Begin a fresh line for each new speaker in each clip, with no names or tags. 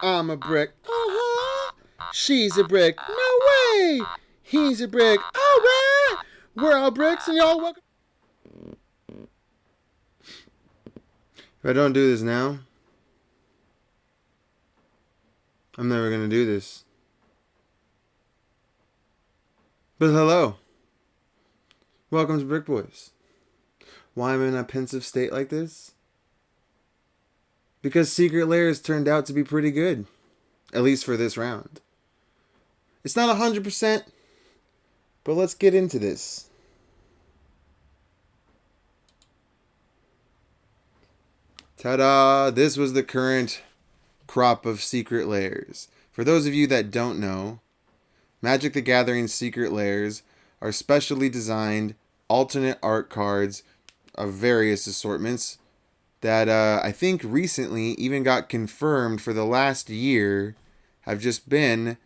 I'm a brick. She's a brick. No way. He's a brick. All right. We're all bricks and y'all welcome. If I don't do this now, I'm never going to do this. But hello. Welcome to Brick Boys. Why am I in a pensive state like this? Because Secret Lairs turned out to be pretty good. At least for this round. It's not 100%, but let's get into this. Ta-da! This was the current crop of Secret Lairs. For those of you that don't know, Magic the Gathering Secret Lairs are specially designed alternate art cards of various assortments that I think recently even got confirmed for the last year have just been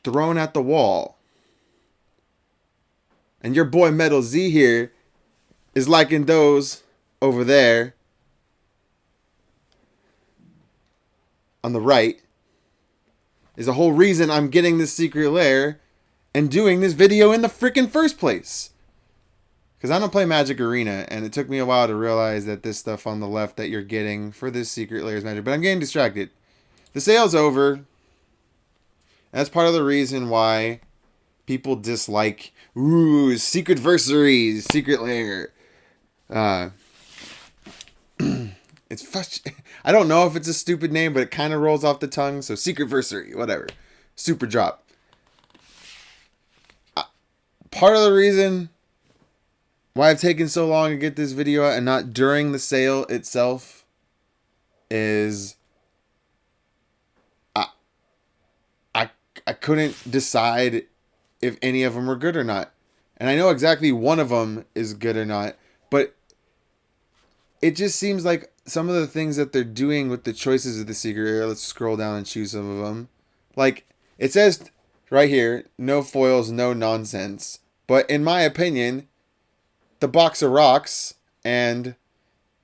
thrown at the wall. And your boy Metal Z here is liking those over there on the right. Is the whole reason I'm getting this Secret Lair and doing this video in the freaking first place. Because I don't play Magic Arena, and it took me a while to realize that this stuff on the left that you're getting for this Secret Lair is Magic. But I'm getting distracted. The sale's over. That's part of the reason why people dislike, Secretversary, Secret Lair. I don't know if it's a stupid name, but it kind of rolls off the tongue. So Secretversary, whatever. Super drop. Part of the reason why I've taken so long to get this video out and not during the sale itself is I couldn't decide if any of them were good or not. And I know exactly one of them is good or not, but it just seems like some of the things that they're doing with the choices of the Secret Lair, let's scroll down and choose some of them. Like, it says right here, no foils, no nonsense. But in my opinion, the box of rocks and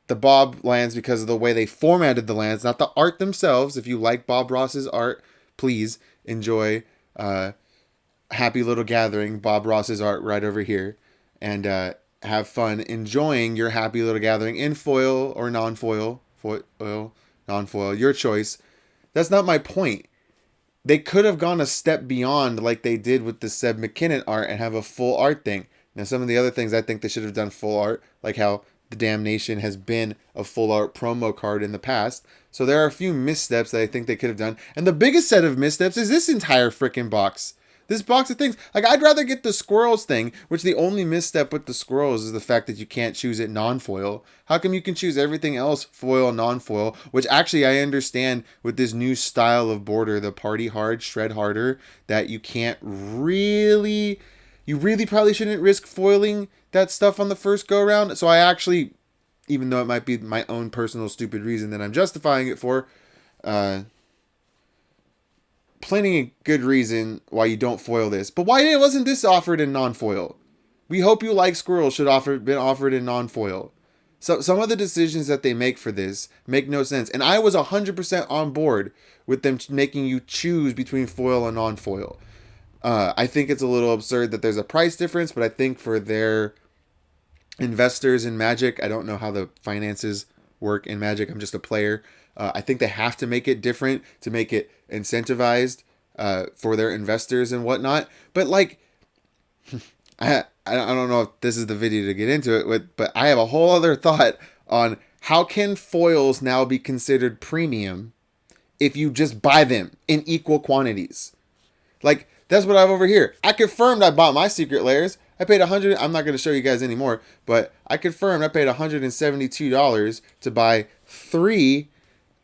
the Bob lands, because of the way they formatted the lands, not the art themselves. If you like Bob Ross's art, please enjoy Happy Little Gathering, Bob Ross's art right over here. And have fun enjoying your Happy Little Gathering in foil or non-foil. Foil, non-foil, your choice. That's not my point. They could have gone a step beyond like they did with the Seb McKinnon art and have a full art thing. Now, some of the other things I think they should have done full art, like how the Damnation has been a full art promo card in the past. So there are a few missteps that I think they could have done. And the biggest set of missteps is this entire freaking box. This box of things. Like, I'd rather get the squirrels thing, which the only misstep with the squirrels is the fact that you can't choose it non-foil. How come you can choose everything else foil, non-foil? Which actually I understand with this new style of border, the party hard, shred harder, that you can't really... You really probably shouldn't risk foiling that stuff on the first go-around. So I actually, even though it might be my own personal stupid reason that I'm justifying it for, plenty of good reason why you don't foil this. But why wasn't this offered in non-foil? We Hope You Like Squirrels should have been offered in non-foil. So some of the decisions that they make for this make no sense. And I was 100% on board with them making you choose between foil and non-foil. I think it's a little absurd that there's a price difference, but I think for their investors in Magic, I don't know how the finances work in Magic. I'm just a player. I think they have to make it different to make it incentivized for their investors and whatnot. But like, I don't know if this is the video to get into it with, but I have a whole other thought on how can foils now be considered premium if you just buy them in equal quantities. Like, that's what I have over here. I confirmed I bought my Secret Lairs. I paid $100. I'm not going to show you guys anymore, but I confirmed I paid $172 to buy 3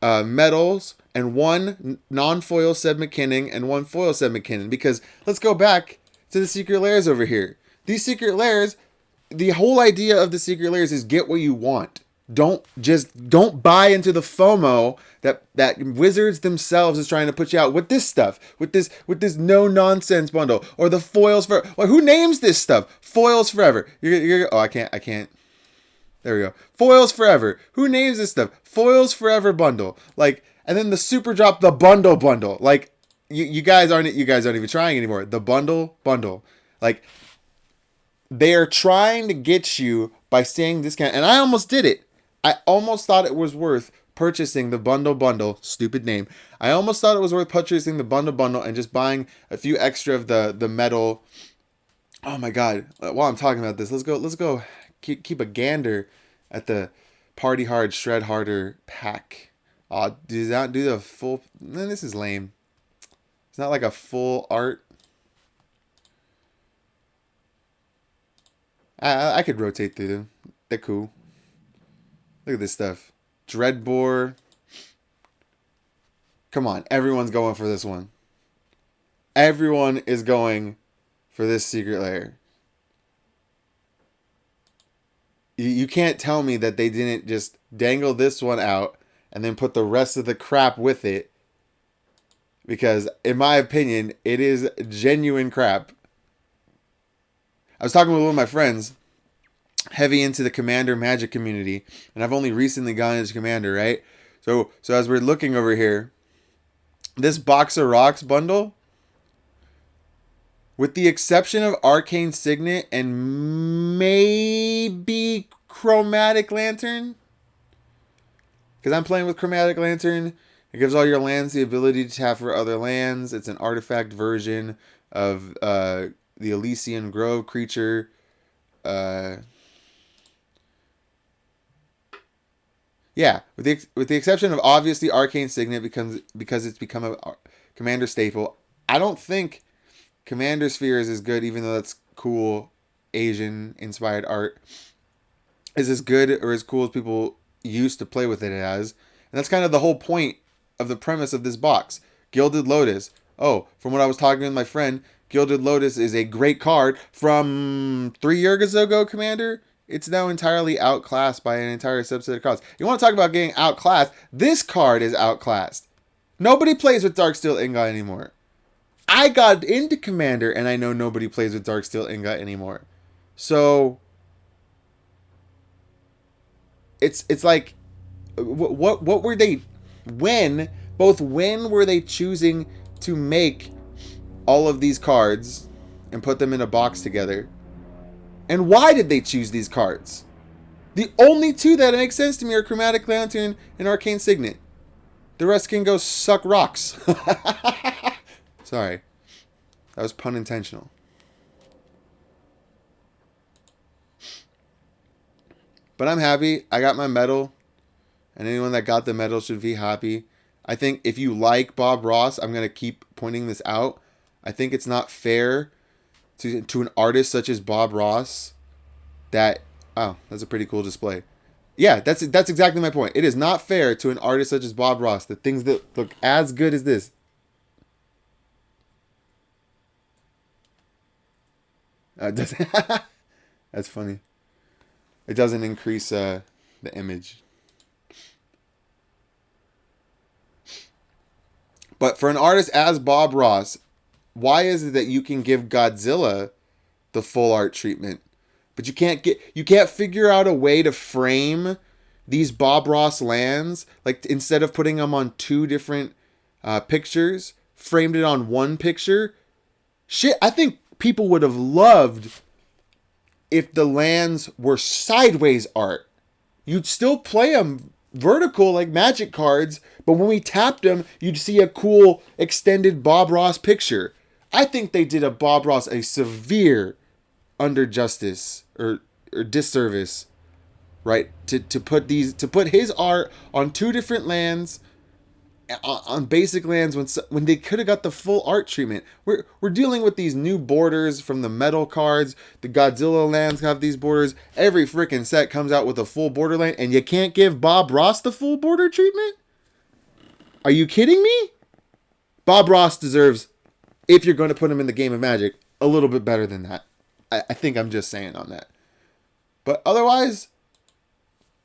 metals and 1 non-foil Seb McKinnon and 1 foil Seb McKinnon. Because let's go back to the Secret Lairs over here. These Secret Lairs, the whole idea of the Secret Lairs is get what you want. Don't buy into the FOMO that Wizards themselves is trying to put you out with this stuff, with this no nonsense bundle or the foils for. Well, who names this stuff? Foils Forever. I can't. There we go. Foils Forever. Who names this stuff? Foils Forever bundle. Like, And then the super drop, the bundle. Like you guys aren't even trying anymore. The bundle. Like they are trying to get you by saying discount, and I almost did it. I almost thought it was worth purchasing the bundle. Stupid name. I almost thought it was worth purchasing the bundle and just buying a few extra of the metal. Oh my god! While I'm talking about this, let's go. Keep a gander at the Party Hard Shred Harder pack. Does not do the full. This is lame. It's not like a full art. I could rotate through them. They're cool. Look at this stuff. Dreadbore. Come on, everyone's going for this one. Everyone is going for this secret lair. You can't tell me that they didn't just dangle this one out and then put the rest of the crap with it. Because, in my opinion, it is genuine crap. I was talking with one of my friends, heavy into the Commander Magic community, and I've only recently gone into Commander, right? So as we're looking over here, this Box of Rocks bundle, with the exception of Arcane Signet and maybe Chromatic Lantern, because I'm playing with Chromatic Lantern, it gives all your lands the ability to tap for other lands. It's an artifact version of the Elysian Grove creature. Yeah, with the exception of obviously Arcane Signet because it's become a Commander staple. I don't think Commander Spheres is good, even though that's cool Asian inspired art. Is as good or as cool as people used to play with it as. And that's kind of the whole point of the premise of this box. Gilded Lotus. Oh, from what I was talking with my friend, Gilded Lotus is a great card from 3 years ago, Commander. It's now entirely outclassed by an entire subset of cards. You want to talk about getting outclassed? This card is outclassed. Nobody plays with Darksteel Ingot anymore. I got into Commander and I know nobody plays with Darksteel Ingot anymore. So it's like what were they when were they choosing to make all of these cards and put them in a box together? And why did they choose these cards? The only two that make sense to me are Chromatic Lantern and Arcane Signet. The rest can go suck rocks. Sorry. That was pun intentional. But I'm happy. I got my medal. And anyone that got the medal should be happy. I think if you like Bob Ross, I'm going to keep pointing this out. I think it's not fair to an artist such as Bob Ross that... Oh, that's a pretty cool display. Yeah, that's exactly my point. It is not fair to an artist such as Bob Ross that things that look as good as this. That's funny. It doesn't increase the image. But for an artist as Bob Ross, why is it that you can give Godzilla the full art treatment, but you can't figure out a way to frame these Bob Ross lands? Like, instead of putting them on two different pictures, framed it on one picture? Shit, I think people would have loved if the lands were sideways art. You'd still play them vertical like Magic cards, but when we tapped them, you'd see a cool extended Bob Ross picture. I think they did a Bob Ross a severe underjustice or disservice, right? To put his art on two different lands, on basic lands, when they could have got the full art treatment. We're dealing with these new borders from the metal cards. The Godzilla lands have these borders. Every freaking set comes out with a full border land, and you can't give Bob Ross the full border treatment? Are you kidding me? Bob Ross deserves, if you're going to put him in the game of Magic, a little bit better than that. I think I'm just saying on that. But otherwise,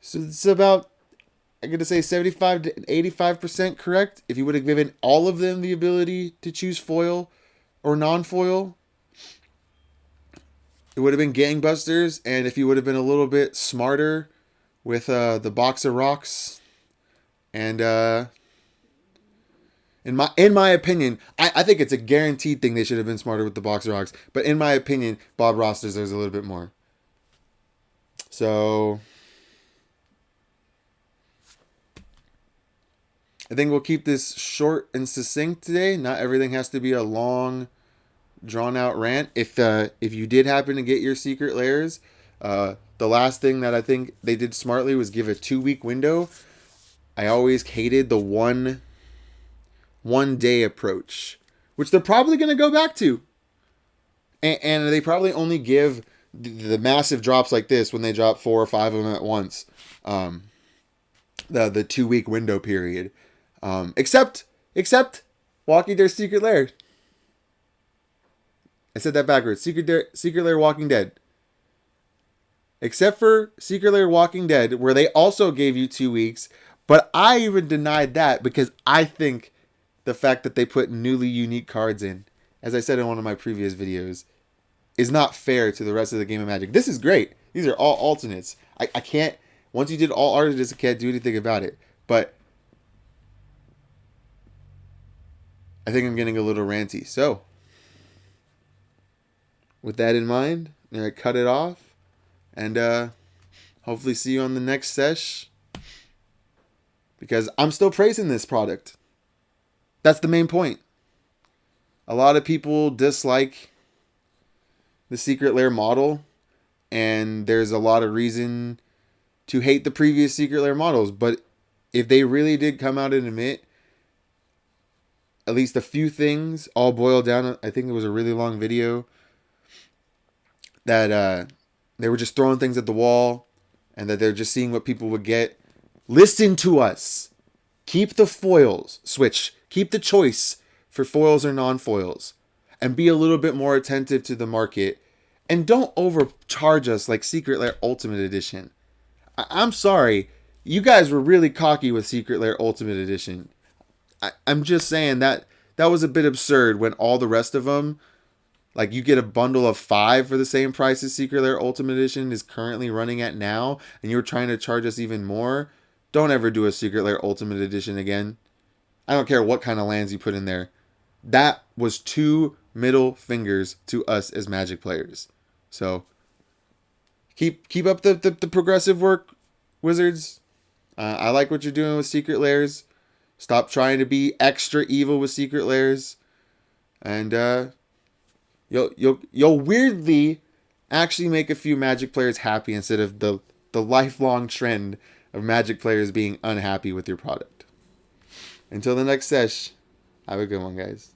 so it's about, I'm going to say 75 to 85% correct. If you would have given all of them the ability to choose foil or non-foil, it would have been gangbusters. And if you would have been a little bit smarter with the Box of Rocks and In my opinion, I think it's a guaranteed thing they should have been smarter with the box rocks. But in my opinion, Bob Ross deserves a little bit more. So I think we'll keep this short and succinct today. Not everything has to be a long, drawn out rant. If you did happen to get your secret layers, the last thing that I think they did smartly was give a 2-week window. I always hated the one day approach, which they're probably going to go back to. And they probably only give the massive drops like this when they drop 4 or 5 of them at once. The 2-week window period. Except Walking Dead Secret Lair. I said that backwards. Secret Lair Walking Dead. Except for Secret Lair Walking Dead, where they also gave you 2 weeks. But I even denied that because I think the fact that they put newly unique cards in, as I said in one of my previous videos, is not fair to the rest of the game of Magic. This is great. These are all alternates. I can't, once you did all alternates, I can't do anything about it. But I think I'm getting a little ranty. So, with that in mind, I'm going to cut it off. And hopefully see you on the next sesh. Because I'm still praising this product. That's the main point. A lot of people dislike the Secret Lair model. And there's a lot of reason to hate the previous Secret Lair models. But if they really did come out and admit at least a few things, all boiled down, I think it was a really long video, that they were just throwing things at the wall and that they're just seeing what people would get. Listen to us. Keep the foils. Switch. Keep the choice for foils or non-foils. And be a little bit more attentive to the market. And don't overcharge us like Secret Lair Ultimate Edition. I'm sorry. You guys were really cocky with Secret Lair Ultimate Edition. I'm just saying that was a bit absurd when all the rest of them, like you get a bundle of 5 for the same price as Secret Lair Ultimate Edition is currently running at now, and you're trying to charge us even more. Don't ever do a Secret Lair Ultimate Edition again. I don't care what kind of lands you put in there. That was 2 middle fingers to us as Magic players. So keep up the progressive work, Wizards. I like what you're doing with Secret Lairs. Stop trying to be extra evil with Secret Lairs. And you'll weirdly actually make a few Magic players happy instead of the lifelong trend of Magic players being unhappy with your product. Until the next sesh, have a good one, guys.